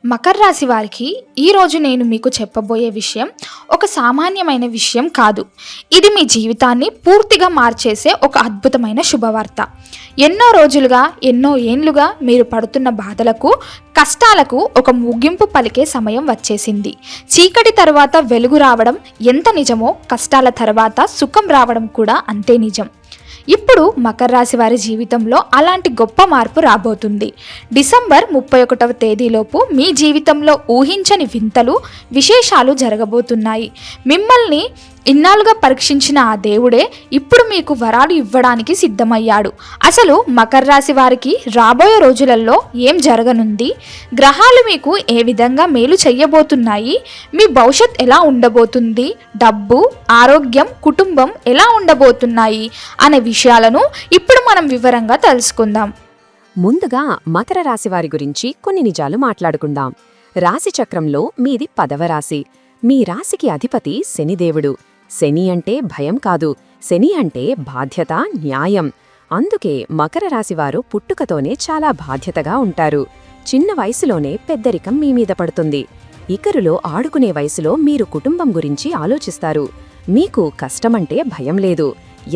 మకర రాశి వారికి ఈరోజు నేను మీకు చెప్పబోయే విషయం ఒక సామాన్యమైన విషయం కాదు. ఇది మీ జీవితాన్ని పూర్తిగా మార్చేసే ఒక అద్భుతమైన శుభవార్త. ఎన్నో రోజులుగా, ఎన్నో ఏండ్లుగా మీరు పడుతున్న బాధలకు, కష్టాలకు ఒక ముగింపు పలికే సమయం వచ్చేసింది. చీకటి తర్వాత వెలుగు రావడం ఎంత నిజమో, కష్టాల తర్వాత సుఖం రావడం కూడా అంతే నిజం. ఇప్పుడు మకర రాశి వారి జీవితంలో అలాంటి గొప్ప మార్పు రాబోతుంది. డిసెంబర్ 31వ తేదీలోపు మీ జీవితంలో ఊహించని వింతలు, విశేషాలు జరగబోతున్నాయి. మిమ్మల్ని ఇన్నాళ్ళుగా పరీక్షించిన ఆ దేవుడే ఇప్పుడు మీకు వరాలు ఇవ్వడానికి సిద్ధమయ్యాడు. అసలు మకర రాశి వారికి రాబోయే రోజులలో ఏం జరగనుంది, గ్రహాలు మీకు ఏ విధంగా మేలు చెయ్యబోతున్నాయి, మీ భవిష్యత్ ఎలా ఉండబోతుంది, డబ్బు, ఆరోగ్యం, కుటుంబం ఎలా ఉండబోతున్నాయి అనే విషయాలను ఇప్పుడు మనం వివరంగా తెలుసుకుందాం. ముందుగా మకర రాశివారి గురించి కొన్ని నిజాలు మాట్లాడుకుందాం. రాశి చక్రంలో మీది 10వ రాశి. మీ రాశికి అధిపతి శనిదేవుడు. శని అంటే భయం కాదు, శని అంటే బాధ్యత, న్యాయం. అందుకే మకర రాశివారు పుట్టుకతోనే చాలా బాధ్యతగా ఉంటారు. చిన్న వయసులోనే పెద్దరికం మీ మీద పడుతుంది. ఇకరులో ఆడుకునే వయసులో మీరు కుటుంబం గురించి ఆలోచిస్తారు. మీకు కష్టమంటే భయం లేదు.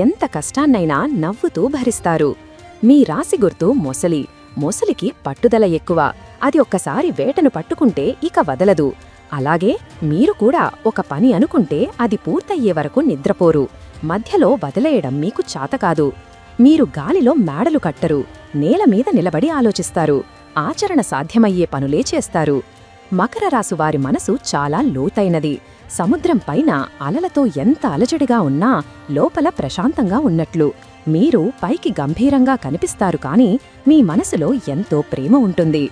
ఎంత కష్టాన్నైనా నవ్వుతూ భరిస్తారు. మీ రాశి గుర్తు మొసలి. మొసలికి పట్టుదల ఎక్కువ. అది ఒక్కసారి వేటను పట్టుకుంటే ఇక వదలదు. అలాగే మీరు కూడా ఒక పని అనుకుంటే అది పూర్తయ్యే వరకు నిద్రపోరు. మధ్యలో వదిలేయడం మీకు చాతకాదు. మీరు గాలిలో మేడలు కట్టరు. నేల మీద నిలబడి ఆలోచిస్తారు. ఆచరణ సాధ్యమయ్యే పనులే చేస్తారు. మకర రాశివారి మనసు చాలా లోతైనది. సముద్రం పైన అలలతో ఎంత అలజడిగా ఉన్నా లోపల ప్రశాంతంగా ఉన్నట్లు. మీరు పైకి గంభీరంగా కనిపిస్తారు, కానీ మీ మనసులో ఎంతో ప్రేమ ఉంటుంది.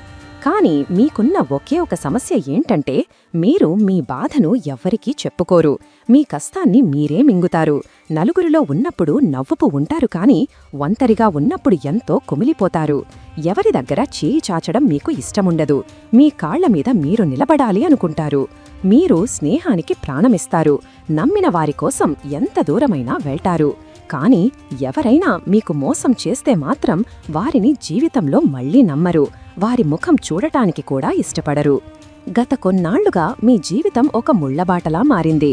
కానీ మీకున్న ఒకే ఒక సమస్య ఏంటంటే, మీరు మీ బాధను ఎవ్వరికీ చెప్పుకోరు. మీ కష్టాన్ని మీరే మింగుతారు. నలుగురిలో ఉన్నప్పుడు నవ్వుపు ఉంటారు, కానీ ఒంటరిగా ఉన్నప్పుడు ఎంతో కుమిలిపోతారు. ఎవరి దగ్గర చేయి చాచడం మీకు ఇష్టముండదు. మీ కాళ్ల మీద మీరు నిలబడాలి అనుకుంటారు. మీరు స్నేహానికి ప్రాణమిస్తారు. నమ్మిన వారి కోసం ఎంత దూరమైనా వెళ్తారు. కానీ ఎవరైనా మీకు మోసం చేస్తే మాత్రం వారిని జీవితంలో మళ్లీ నమ్మరు. వారి ముఖం చూడటానికి కూడా ఇష్టపడరు. గత కొన్నాళ్లుగా మీ జీవితం ఒక ముళ్లబాటలా మారింది.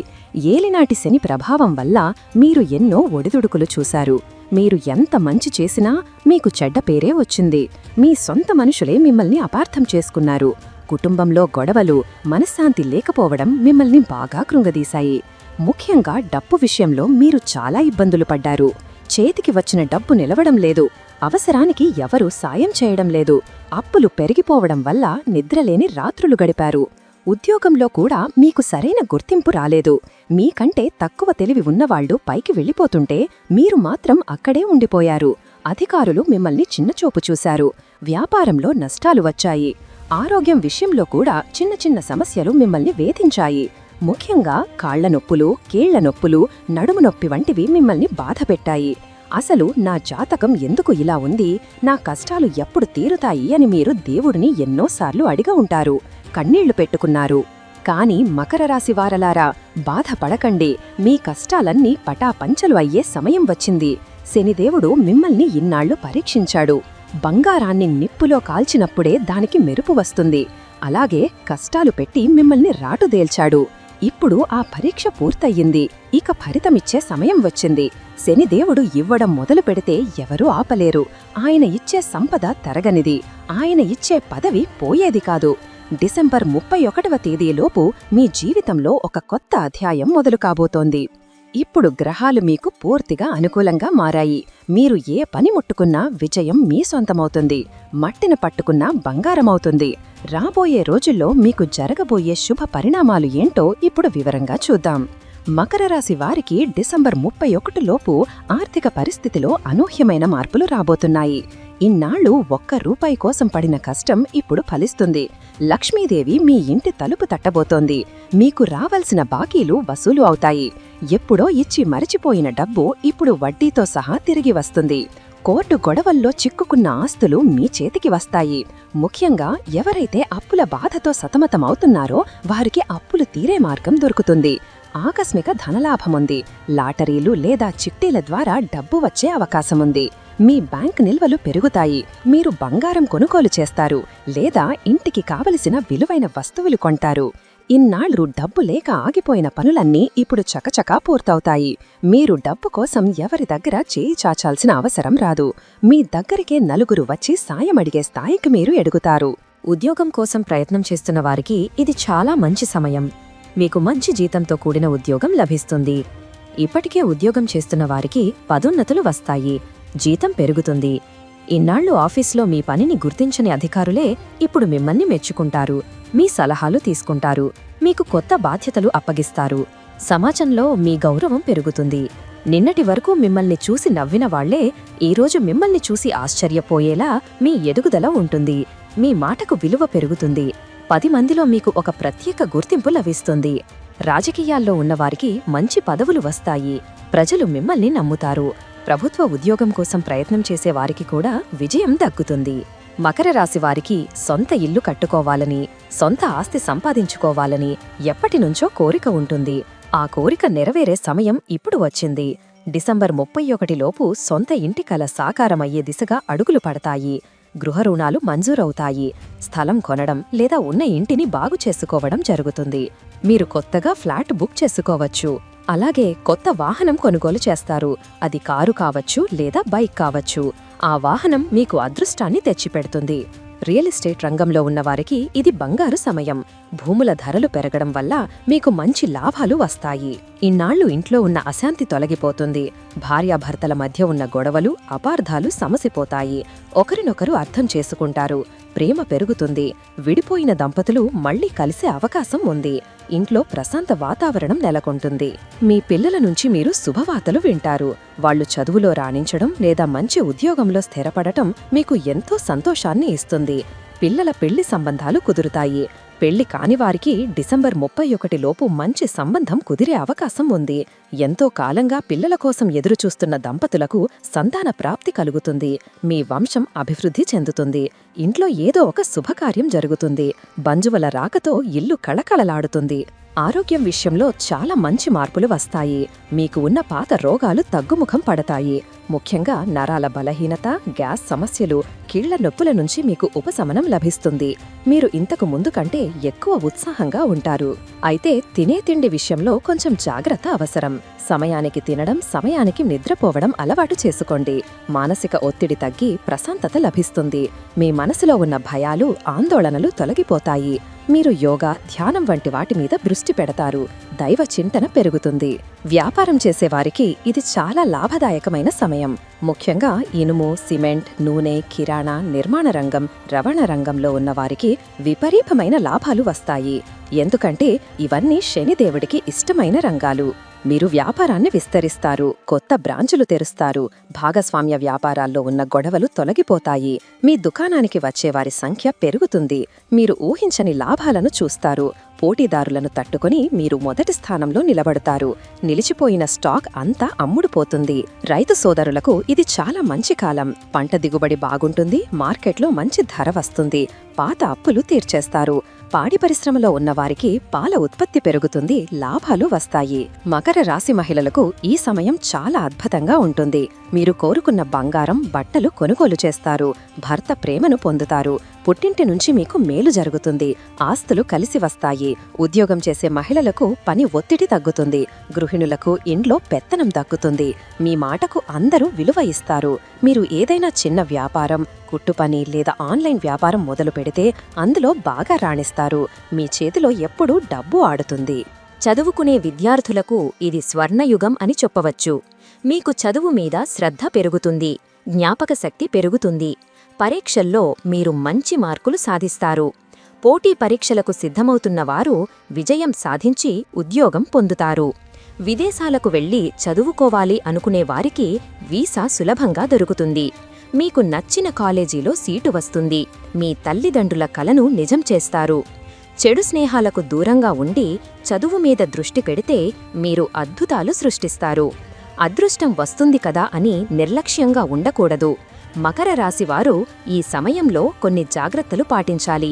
ఏలినాటి శని ప్రభావం వల్ల మీరు ఎన్నో ఒడిదుడుకులు చూశారు. మీరు ఎంత మంచి చేసినా మీకు చెడ్డ పేరే వచ్చింది. మీ సొంత మనుషులే మిమ్మల్ని అపార్థం చేసుకున్నారు. కుటుంబంలో గొడవలు, మనశ్శాంతి లేకపోవడం మిమ్మల్ని బాగా కృంగదీశాయి. ముఖ్యంగా డబ్బు విషయంలో మీరు చాలా ఇబ్బందులు పడ్డారు. చేతికి వచ్చిన డబ్బు నిలవడం లేదు. అవసరానికి ఎవరూ సాయం చేయడం లేదు. అప్పులు పెరిగిపోవడం వల్ల నిద్రలేని రాత్రులు గడిపారు. ఉద్యోగంలో కూడా మీకు సరైన గుర్తింపు రాలేదు. మీకంటే తక్కువ తెలివి ఉన్నవాళ్లు పైకి వెళ్ళిపోతుంటే మీరు మాత్రం అక్కడే ఉండిపోయారు. అధికారులు మిమ్మల్ని చిన్నచూపు చూశారు. వ్యాపారంలో నష్టాలు వచ్చాయి. ఆరోగ్యం విషయంలో కూడా చిన్న చిన్న సమస్యలు మిమ్మల్ని వేధించాయి. ముఖ్యంగా కాళ్ల నొప్పులు, కీళ్ల నొప్పులు, నడుము నొప్పి వంటివి మిమ్మల్ని బాధపెట్టాయి. అసలు నా జాతకం ఎందుకు ఇలా ఉంది, నా కష్టాలు ఎప్పుడు తీరుతాయి అని మీరు దేవుడిని ఎన్నోసార్లు అడిగా ఉంటారు. కన్నీళ్లు పెట్టుకున్నారు. కాని మకర రాశి వారలారా, బాధపడకండి. మీ కష్టాలన్నీ పటాపంచలు అయ్యే సమయం వచ్చింది. శనిదేవుడు మిమ్మల్ని ఇన్నాళ్లు పరీక్షించాడు. బంగారాన్ని నిప్పులో కాల్చినప్పుడే దానికి మెరుపు వస్తుంది. అలాగే కష్టాలు పెట్టి మిమ్మల్ని రాటుదేల్చాడు. ఇప్పుడు ఆ పరీక్ష పూర్తయ్యింది. ఇక ఫలితమిచ్చే సమయం వచ్చింది. శనిదేవుడు ఇవ్వడం మొదలు పెడితే ఎవరూ ఆపలేరు. ఆయన ఇచ్చే సంపద తరగనిది. ఆయన ఇచ్చే పదవి పోయేది కాదు. డిసెంబర్ 31వ తేదీలోపు మీ జీవితంలో ఒక కొత్త అధ్యాయం మొదలు కాబోతోంది. ఇప్పుడు గ్రహాలు మీకు పూర్తిగా అనుకూలంగా మారాయి. మీరు ఏ పని ముట్టుకున్నా విజయం మీ సొంతమవుతుంది. మట్టిన పట్టుకున్నా బంగారమవుతుంది. రాబోయే రోజుల్లో మీకు జరగబోయే శుభ పరిణామాలు ఏంటో ఇప్పుడు వివరంగా చూద్దాం. మకర రాశి వారికి డిసెంబర్ 31లోపు ఆర్థిక పరిస్థితిలో అనూహ్యమైన మార్పులు రాబోతున్నాయి. ఇన్నాళ్లు ₹1 కోసం పడిన కష్టం ఇప్పుడు ఫలిస్తుంది. లక్ష్మీదేవి మీ ఇంటి తలుపు తట్టబోతోంది. మీకు రావలసిన బాకీలు వసూలు అవుతాయి. ఎప్పుడో ఇచ్చి మరిచిపోయిన డబ్బు ఇప్పుడు వడ్డీతో సహా తిరిగి వస్తుంది. కోర్టు గొడవల్లో చిక్కుకున్న ఆస్తులు మీ చేతికి వస్తాయి. ముఖ్యంగా ఎవరైతే అప్పుల బాధతో సతమతమవుతున్నారో వారికి అప్పులు తీరే మార్గం దొరుకుతుంది. ఆకస్మిక ధనలాభముంది. లాటరీలు లేదా చిట్టీల ద్వారా డబ్బు వచ్చే అవకాశముంది. మీ బ్యాంక్ నిల్వలు పెరుగుతాయి. మీరు బంగారం కొనుగోలు చేస్తారు లేదా ఇంటికి కావలసిన విలువైన వస్తువులు కొంటారు. ఇన్నాళ్లు డబ్బు లేక ఆగిపోయిన పనులన్నీ ఇప్పుడు చకచకా పూర్తవుతాయి. మీరు డబ్బు కోసం ఎవరి దగ్గర చేయి చాచాల్సిన అవసరం రాదు. మీ దగ్గరికే నలుగురు వచ్చి సాయం అడిగే స్థాయికి మీరు ఎదుగుతారు. ఉద్యోగం కోసం ప్రయత్నం చేస్తున్న వారికి ఇది చాలా మంచి సమయం. మీకు మంచి జీతంతో కూడిన ఉద్యోగం లభిస్తుంది. ఇప్పటికే ఉద్యోగం చేస్తున్న వారికి పదోన్నతులు వస్తాయి, జీతం పెరుగుతుంది. ఇన్నాళ్లు ఆఫీస్లో మీ పనిని గుర్తించని అధికారులే ఇప్పుడు మిమ్మల్ని మెచ్చుకుంటారు, మీ సలహాలు తీసుకుంటారు, మీకు కొత్త బాధ్యతలు అప్పగిస్తారు. సమాజంలో మీ గౌరవం పెరుగుతుంది. నిన్నటి వరకు మిమ్మల్ని చూసి నవ్విన వాళ్లే ఈరోజు మిమ్మల్ని చూసి ఆశ్చర్యపోయేలా మీ ఎదుగుదల ఉంటుంది. మీ మాటకు విలువ పెరుగుతుంది. 10 మందిలో మీకు ఒక ప్రత్యేక గుర్తింపు లభిస్తుంది. రాజకీయాల్లో ఉన్నవారికి మంచి పదవులు వస్తాయి. ప్రజలు మిమ్మల్ని నమ్ముతారు. ప్రభుత్వ ఉద్యోగం కోసం ప్రయత్నం చేసే వారికి కూడా విజయం దక్కుతుంది. మకర రాశి వారికి సొంత ఇల్లు కట్టుకోవాలని, సొంత ఆస్తి సంపాదించుకోవాలని ఎప్పటినుంచో కోరిక ఉంటుంది. ఆ కోరిక నెరవేరే సమయం ఇప్పుడు వచ్చింది. డిసెంబర్ 31 లోపు సొంత ఇంటి కల సాకారమయ్యే దిశగా అడుగులు పడతాయి. గృహ రుణాలు మంజూరవుతాయి. స్థలం కొనడం లేదా ఉన్న ఇంటిని బాగు చేసుకోవడం జరుగుతుంది. మీరు కొత్తగా ఫ్లాట్ బుక్ చేసుకోవచ్చు. అలాగే కొత్త వాహనం కొనుగోలు చేస్తారు. అది కారు కావచ్చు లేదా బైక్ కావచ్చు. ఆ వాహనం మీకు అదృష్టాన్ని తెచ్చిపెడుతుంది. రియల్ ఎస్టేట్ రంగంలో ఉన్నవారికి ఇది బంగారు సమయం. భూముల ధరలు పెరగడం వల్ల మీకు మంచి లాభాలు వస్తాయి. ఇన్నాళ్లు ఇంట్లో ఉన్న అశాంతి తొలగిపోతుంది. భార్యాభర్తల మధ్య ఉన్న గొడవలు, అపార్థాలు సమసిపోతాయి. ఒకరినొకరు అర్థం చేసుకుంటారు. ప్రేమ పెరుగుతుంది. విడిపోయిన దంపతులు మళ్లీ కలిసే అవకాశం ఉంది. ఇంట్లో ప్రశాంత వాతావరణం నెలకొంటుంది. మీ పిల్లల నుంచి మీరు శుభవార్తలు వింటారు. వాళ్లు చదువులో రాణించడం లేదా మంచి ఉద్యోగంలో స్థిరపడటం మీకు ఎంతో సంతోషాన్ని ఇస్తుంది. పిల్లల పెళ్లి సంబంధాలు కుదురుతాయి. పెళ్లి కానివారికి డిసెంబర్ 31 లోపు మంచి సంబంధం కుదిరే అవకాశం ఉంది. ఎంతో కాలంగా పిల్లల కోసం ఎదురుచూస్తున్న దంపతులకు సంతాన ప్రాప్తి కలుగుతుంది. మీ వంశం అభివృద్ధి చెందుతుంది. ఇంట్లో ఏదో ఒక శుభకార్యం జరుగుతుంది. బంధువుల రాకతో ఇల్లు కళకళలాడుతుంది. ఆరోగ్యం విషయంలో చాలా మంచి మార్పులు వస్తాయి. మీకు ఉన్న పాత రోగాలు తగ్గుముఖం పడతాయి. ముఖ్యంగా నరాల బలహీనత, గ్యాస్ సమస్యలు, కీళ్ల నొప్పుల నుంచి మీకు ఉపశమనం లభిస్తుంది. మీరు ఇంతకు ముందు కంటే ఎక్కువ ఉత్సాహంగా ఉంటారు. అయితే తినే తిండి విషయంలో కొంచెం జాగ్రత్త అవసరం. సమయానికి తినడం, సమయానికి నిద్రపోవడం అలవాటు చేసుకోండి. మానసిక ఒత్తిడి తగ్గి ప్రశాంతత లభిస్తుంది. మీ మనసులో ఉన్న భయాలు, ఆందోళనలు తొలగిపోతాయి. మీరు యోగా, ధ్యానం వంటి వాటి మీద దృష్టి పెడతారు. దైవ చింతన పెరుగుతుంది. వ్యాపారం చేసేవారికి ఇది చాలా లాభదాయకమైన సమయం. ముఖ్యంగా ఇనుము, సిమెంట్, నూనె, కిరాణా, నిర్మాణ రంగం, రవాణా రంగంలో ఉన్నవారికి విపరీతమైన లాభాలు వస్తాయి. ఎందుకంటే ఇవన్నీ శనిదేవుడికి ఇష్టమైన రంగాలు. మీరు వ్యాపారాన్ని విస్తరిస్తారు. కొత్త బ్రాంచులు తెరుస్తారు. భాగస్వామ్య వ్యాపారాల్లో ఉన్న గొడవలు తొలగిపోతాయి. మీ దుకాణానికి వచ్చేవారి సంఖ్య పెరుగుతుంది. మీరు ఊహించని లాభాలను చూస్తారు. పోటీదారులను తట్టుకొని మీరు మొదటి స్థానంలో నిలబడతారు. నిలిచిపోయిన స్టాక్ అంతా అమ్ముడుపోతుంది. రైతు సోదరులకు ఇది చాలా మంచి కాలం. పంట దిగుబడి బాగుంటుంది. మార్కెట్లో మంచి ధర వస్తుంది. పాత అప్పులు తీర్చేస్తారు. పాడి పరిశ్రమలో ఉన్నవారికి పాల ఉత్పత్తి పెరుగుతుంది. లాభాలు వస్తాయి. మకర రాశి మహిళలకు ఈ సమయం చాలా అద్భుతంగా ఉంటుంది. మీరు కోరుకున్న బంగారం, బట్టలు కొనుగోలు చేస్తారు. భర్త ప్రేమను పొందుతారు. పుట్టింటి నుంచి మీకు మేలు జరుగుతుంది. ఆస్తులు కలిసి వస్తాయి. ఉద్యోగం చేసే మహిళలకు పని ఒత్తిడి తగ్గుతుంది. గృహిణులకు ఇంట్లో పెత్తనం దక్కుతుంది. మీ మాటకు అందరూ విలువ ఇస్తారు. మీరు ఏదైనా చిన్న వ్యాపారం, కుట్టుపని లేదా ఆన్లైన్ వ్యాపారం మొదలు పెడితే అందులో బాగా రాణిస్తారు. మీ చేతిలో ఎప్పుడూ డబ్బు ఆడుతుంది. చదువుకునే విద్యార్థులకు ఇది స్వర్ణయుగం అని చెప్పవచ్చు. మీకు చదువు మీద శ్రద్ధ పెరుగుతుంది. జ్ఞాపకశక్తి పెరుగుతుంది. పరీక్షల్లో మీరు మంచి మార్కులు సాధిస్తారు. పోటీ పరీక్షలకు సిద్ధమవుతున్నవారు విజయం సాధించి ఉద్యోగం పొందుతారు. విదేశాలకు వెళ్లి చదువుకోవాలి అనుకునే వారికి వీసా సులభంగా దొరుకుతుంది. మీకు నచ్చిన కాలేజీలో సీటు వస్తుంది. మీ తల్లిదండ్రుల కలను నిజం చేస్తారు. చెడు స్నేహాలకు దూరంగా ఉండి చదువు మీద దృష్టి పెడితే మీరు అద్భుతాలు సృష్టిస్తారు. అదృష్టం వస్తుంది కదా అని నిర్లక్ష్యంగా ఉండకూడదు. మకర రాశివారు ఈ సమయంలో కొన్ని జాగ్రత్తలు పాటించాలి.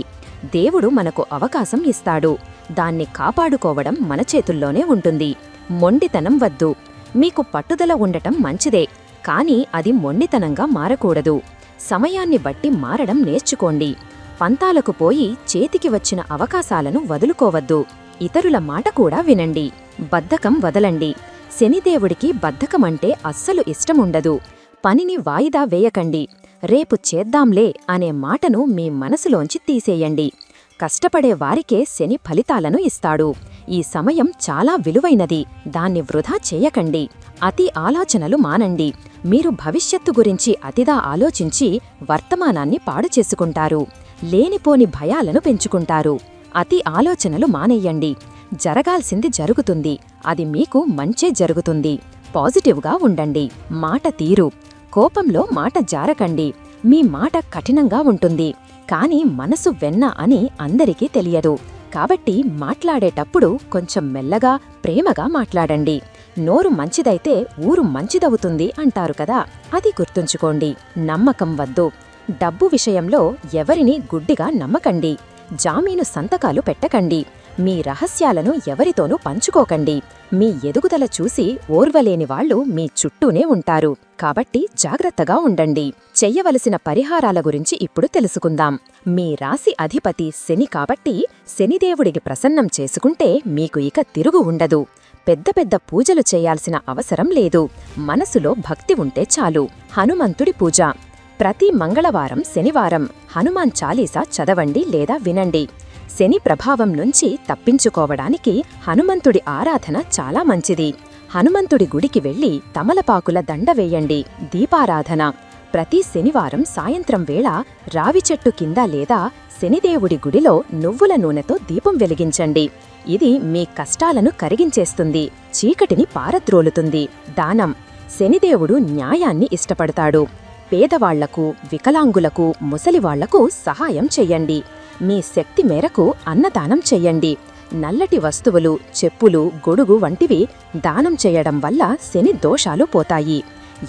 దేవుడు మనకు అవకాశం ఇస్తాడు. దాన్ని కాపాడుకోవడం మన చేతుల్లోనే ఉంటుంది. మొండితనం వద్దు. మీకు పట్టుదల ఉండటం మంచిదే, కానీ అది మొండితనంగా మారకూడదు. సమయాన్ని బట్టి మారడం నేర్చుకోండి. పంతాలకు పోయి చేతికి వచ్చిన అవకాశాలను వదులుకోవద్దు. ఇతరుల మాట కూడా వినండి. బద్ధకం వదలండి. శనిదేవుడికి బద్ధకమంటే అస్సలు ఇష్టముండదు. పనిని వాయిదా వేయకండి. రేపు చేద్దాంలే అనే మాటను మీ మనసులోంచి తీసేయండి. కష్టపడే వారికే శని ఫలితాలను ఇస్తాడు. ఈ సమయం చాలా విలువైనది. దాన్ని వృధా చేయకండి. అతి ఆలోచనలు మానండి. మీరు భవిష్యత్తు గురించి అతిగా ఆలోచించి వర్తమానాన్ని పాడు చేసుకుంటారు. లేనిపోని భయాలను పెంచుకుంటారు. అతి ఆలోచనలు మానేయండి. జరగాల్సింది జరుగుతుంది. అది మీకు మంచే జరుగుతుంది. పాజిటివ్గా ఉండండి. మాట తీరు. కోపంలో మాట జారకండి. మీ మాట కఠినంగా ఉంటుంది. కాని మనసు వెన్న అని అందరికీ తెలియదు. కాబట్టి మాట్లాడేటప్పుడు కొంచెం మెల్లగా, ప్రేమగా మాట్లాడండి. నోరు మంచిదైతే ఊరు మంచిదవుతుంది అంటారు కదా, అది గుర్తుంచుకోండి. నమ్మకం వద్దు. డబ్బు విషయంలో ఎవరిని గుడ్డిగా నమ్మకండి. జామీను సంతకాలు పెట్టకండి. మీ రహస్యాలను ఎవరితోనూ పంచుకోకండి. మీ ఎదుగుదల చూసి ఓర్వలేని వాళ్లు మీ చుట్టూనే ఉంటారు. కాబట్టి జాగ్రత్తగా ఉండండి. చెయ్యవలసిన పరిహారాల గురించి ఇప్పుడు తెలుసుకుందాం. మీ రాశి అధిపతి శని కాబట్టి శనిదేవుడికి ప్రసన్నం చేసుకుంటే మీకు ఇక తిరుగు ఉండదు. పెద్ద పెద్ద పూజలు చేయాల్సిన అవసరం లేదు. మనసులో భక్తి ఉంటే చాలు. హనుమంతుడి పూజ. ప్రతి మంగళవారం, శనివారం హనుమాన్ చాలీసా చదవండి లేదా వినండి. శని ప్రభావం నుంచి తప్పించుకోవడానికి హనుమంతుడి ఆరాధన చాలా మంచిది. హనుమంతుడి గుడికి వెళ్లి తమలపాకుల దండ వేయండి. దీపారాధన. ప్రతి శనివారం సాయంత్రం వేళ రావి చెట్టు కింద లేదా శనిదేవుడి గుడిలో నువ్వుల నూనెతో దీపం వెలిగించండి. ఇది మీ కష్టాలను కరిగించేస్తుంది. చీకటిని పారద్రోలుతుంది. దానం. శనిదేవుడు న్యాయాన్ని ఇష్టపడతాడు. పేదవాళ్లకు, వికలాంగులకు, ముసలివాళ్లకు సహాయం చెయ్యండి. మీ శక్తి మేరకు అన్నదానం చెయ్యండి. నల్లటి వస్తువులు, చెప్పులు, గొడుగు వంటివి దానం చేయడం వల్ల శని దోషాలు పోతాయి.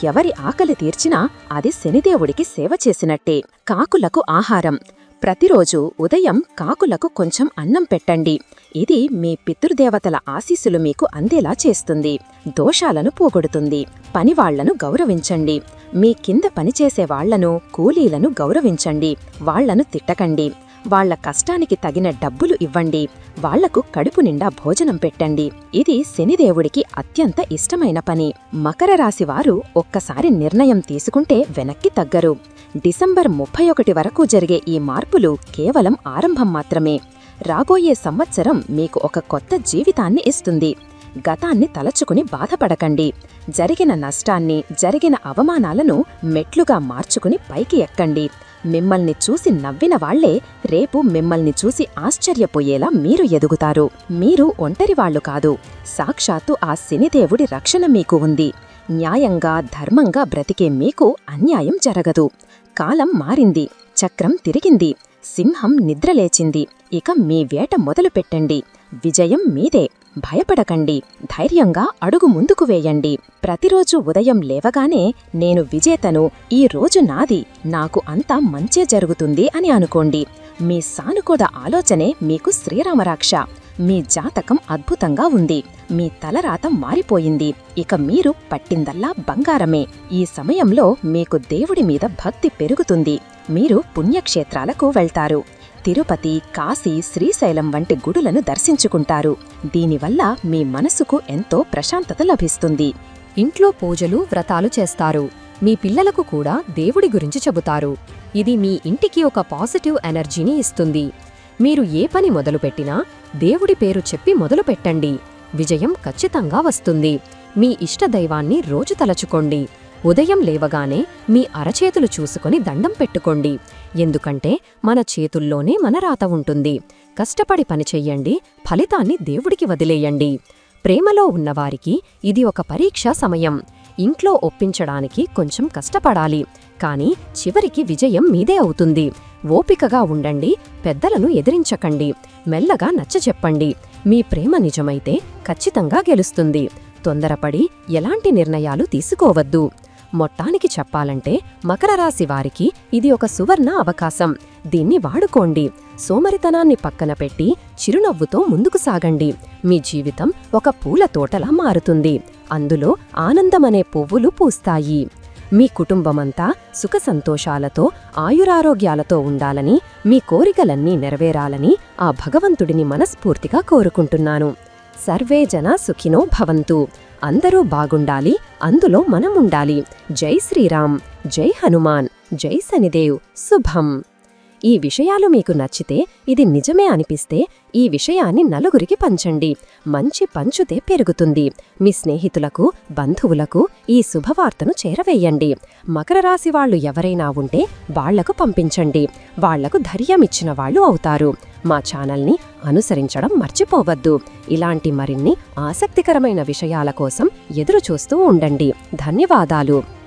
ఎవరి ఆకలి తీర్చినా అది శనిదేవుడికి సేవ చేసినట్టే. కాకులకు ఆహారం. ప్రతిరోజు ఉదయం కాకులకు కొంచెం అన్నం పెట్టండి. ఇది మీ పితృదేవతల ఆశీస్సులు మీకు అందేలా చేస్తుంది. దోషాలను పోగొడుతుంది. పనివాళ్లను గౌరవించండి. మీ కింద పనిచేసే వాళ్లను, కూలీలను గౌరవించండి. వాళ్లను తిట్టకండి. వాళ్ల కష్టానికి తగిన డబ్బులు ఇవ్వండి. వాళ్లకు కడుపు నిండా భోజనం పెట్టండి. ఇది శనిదేవుడికి అత్యంత ఇష్టమైన పని. మకర రాశివారు ఒక్కసారి నిర్ణయం తీసుకుంటే వెనక్కి తగ్గరు. డిసెంబర్ 31 వరకు జరిగే ఈ మార్పులు కేవలం ఆరంభం మాత్రమే. రాబోయే సంవత్సరం మీకు ఒక కొత్త జీవితాన్ని ఇస్తుంది. గతాన్ని తలచుకుని బాధపడకండి. జరిగిన నష్టాన్ని, జరిగిన అవమానాలను మెట్లుగా మార్చుకుని పైకి ఎక్కండి. మిమ్మల్ని చూసి నవ్విన వాళ్లే రేపు మిమ్మల్ని చూసి ఆశ్చర్యపోయేలా మీరు ఎదుగుతారు. మీరు ఒంటరివాళ్లు కాదు. సాక్షాత్తు ఆ శనిదేవుడి రక్షణ మీకు ఉంది. న్యాయంగా, ధర్మంగా బ్రతికే మీకు అన్యాయం జరగదు. కాలం మారింది. చక్రం తిరిగింది. సింహం నిద్రలేచింది. ఇక మీ వేట మొదలుపెట్టండి. విజయం మీదే. భయపడకండి. ధైర్యంగా అడుగు ముందుకు వేయండి. ప్రతిరోజు ఉదయం లేవగానే నేను విజేతను, ఈ రోజు నాది, నాకు అంతా మంచే జరుగుతుంది అని అనుకోండి. మీ సానుకూల ఆలోచనే మీకు శ్రీరామరక్ష. మీ జాతకం అద్భుతంగా ఉంది. మీ తలరాత మారిపోయింది. ఇక మీరు పట్టిందల్లా బంగారమే. ఈ సమయంలో మీకు దేవుడి మీద భక్తి పెరుగుతుంది. మీరు పుణ్యక్షేత్రాలకు వెళ్తారు. తిరుపతి, కాశీ, శ్రీశైలం వంటి గుడులను దర్శించుకుంటారు. దీనివల్ల మీ మనసుకు ఎంతో ప్రశాంతత లభిస్తుంది. ఇంట్లో పూజలు, వ్రతాలు చేస్తారు. మీ పిల్లలకు కూడా దేవుడి గురించి చెబుతారు. ఇది మీ ఇంటికి ఒక పాజిటివ్ ఎనర్జీని ఇస్తుంది. మీరు ఏ పని మొదలుపెట్టినా దేవుడి పేరు చెప్పి మొదలుపెట్టండి. విజయం ఖచ్చితంగా వస్తుంది. మీ ఇష్టదైవాన్ని రోజు తలచుకోండి. ఉదయం లేవగానే మీ అరచేతులు చూసుకొని దండం పెట్టుకోండి. ఎందుకంటే మన చేతుల్లోనే మన రాత ఉంటుంది. కష్టపడి పనిచెయ్యండి. ఫలితాన్ని దేవుడికి వదిలేయండి. ప్రేమలో ఉన్నవారికి ఇది ఒక పరీక్షా సమయం. ఇంట్లో ఒప్పించడానికి కొంచెం కష్టపడాలి. కానీ చివరికి విజయం మీదే అవుతుంది. ఓపికగా ఉండండి. పెద్దలను ఎదిరించకండి. మెల్లగా నచ్చచెప్పండి. మీ ప్రేమ నిజమైతే ఖచ్చితంగా గెలుస్తుంది. తొందరపడి ఎలాంటి నిర్ణయాలు తీసుకోవద్దు. మొత్తానికి చెప్పాలంటే మకర రాశి వారికి ఇది ఒక సువర్ణ అవకాశం. దీన్ని వాడుకోండి. సోమరితనాన్ని పక్కన పెట్టి చిరునవ్వుతో ముందుకు సాగండి. మీ జీవితం ఒక పూల తోటలా మారుతుంది. అందులో ఆనందమనే పువ్వులు పూస్తాయి. మీ కుటుంబమంతా సుఖ సంతోషాలతో ఆయురారోగ్యాలతో ఉండాలని, మీ కోరికలన్నీ నెరవేరాలని ఆ భగవంతుడిని మనస్ఫూర్తిగా కోరుకుంటున్నాను. సర్వే జన సుఖినో భవంతు. అందరూ బాగుండాలి, అందులో మనం ఉండాలి. జై శ్రీరామ్, జై హనుమాన్, జై శనిదేవ్. శుభం. ఈ విషయాలు మీకు నచ్చితే, ఇది నిజమే అనిపిస్తే ఈ విషయాన్ని నలుగురికి పంచండి. మంచి పంచుతే పెరుగుతుంది. మీ స్నేహితులకు, బంధువులకు ఈ శుభవార్తను చేరవేయండి. మకర రాశి వాళ్ళు ఎవరైనా ఉంటే వాళ్లకు పంపించండి. వాళ్లకు ధైర్యమిచ్చిన వాళ్ళు అవుతారు. మా ఛానల్ని అనుసరించడం మర్చిపోవద్దు. ఇలాంటి మరిన్ని ఆసక్తికరమైన విషయాల కోసం ఎదురుచూస్తూ ఉండండి. ధన్యవాదాలు.